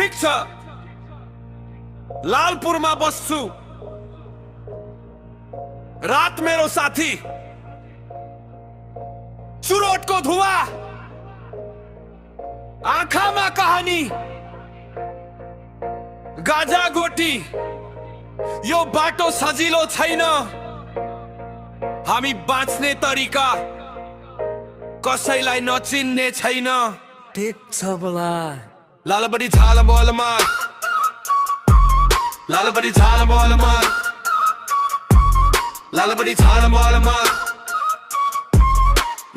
ठीक छ लालपुरमा बस्छु रात मेरो साथी चुरोटको धुवा आँखामा कहानी गाजा गोटी यो बाटो सजिलो छैन हामी बाँच्ने तरिका कसैलाई नचिन्ने छैन ठिक छ बोला लालबडी झाल बोलमा लालबडी झाल बोलमा लालबडी झाल बोलमा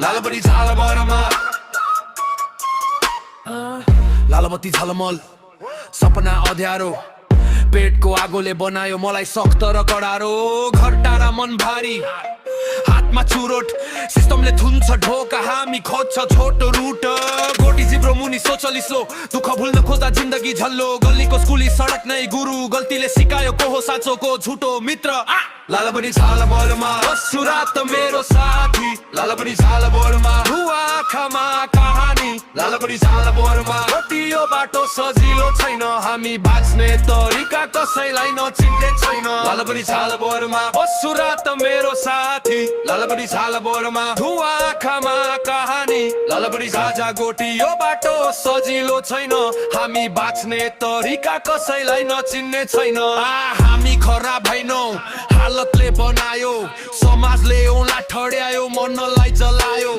लालबडी झाल बोलमा लालबती झलमल सपना अध्यारो पेटको आगोले बनायो मलाई सख्त र कडारो घर टाढा मन भारी हातमा चुरोट सिस्टमले थुन्छ ढोका हामी खोज्छ छोटो रुट गोटी जिब्रो मुनि सोचलिसो दुःख भुल्न खोज्दा जिन्दगी झल्लो गल्लीको स्कुली सडक नै गुरु गल्तीले सिकायो को हो साँचोको झुटो मित्र लालबडी झाल बोलमा बस्छु रात मेरो साथी लालबडी झाल बोलमा धुवा आँखामा कहानी लालबडी झाल बोलमा यो बाटो सजिलो छैन हामी बाँच्ने तरिका कसैलाई नचिन्ने छैन लालबडी झाल बोलमा बस्छु रात मेरो साथी लालबडी झाल बोलमा धुवा आँखामा कहानी लालबडी झाजा गोटी यो बाटो सजिलो छैन हामी बाँच्ने तरिका कसैलाई नचिन्ने छैन हामी खराब भएनौ हालतले बनायो समाजले औँला ठड्यायो मनलाई जलायो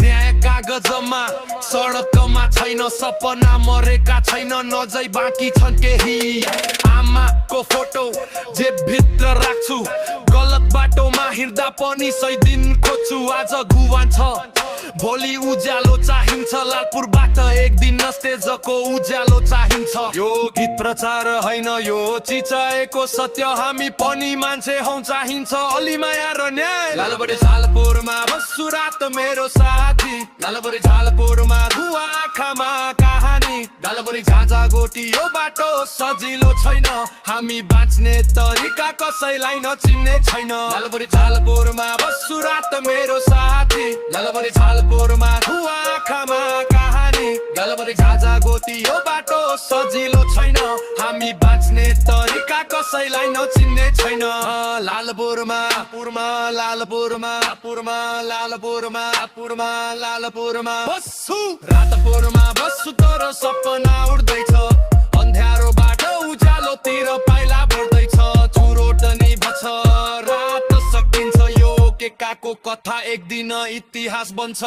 न्याय कागजमा सडकमा छैन सपना मरेका छैन नजै बाँकी छन् केही आमाको फोटो जेबभित्र राख्छु गलत बाटोमा हिँड्दा पनि सही दिन खोज्छु आज गुवान छ भोलि उज्यालो चाहिन्छ लालपुरबाट एक दिन नस्तेजको उज्यालो चाहिन्छ यो गीत प्रचार होइन यो चिचाएको सत्य हामी पनि मान्छे हौ चाहिन्छ अलि माया र न्याय लालबडी झालपुरमा बस्छु रात मेरो साथी लालबडी झालपुरमा धुवा आँखामा कहानी लालबडी झाजा गोटी यो बाटो सजिलो छैन हामी बाँच्ने तरिका कसैलाई नचिन्ने छैन लालबडी झालपुरमा बस्छु रात मेरो साथी लालबडी झालपुरमा धुवा आँखामा कहानी लालबडी झाजा गोटी यो बाटो सजिलो छैन हामी बाँच्ने तरिका कसैलाई नचिन्ने छैन लालपुरमा पुरमा लालपुरमा पुरमा लालपुरमा पुरमा लालपुरमा बस्छु रातपुरमा बस्छु तर सपना उड्दैछ अन्ध्यारोबाट उज्यालोतिर पाइला बढ्दैछ चुरोट नि भछ रात सकिन्छ यो केकाको कथा एक दिन इतिहास बन्छ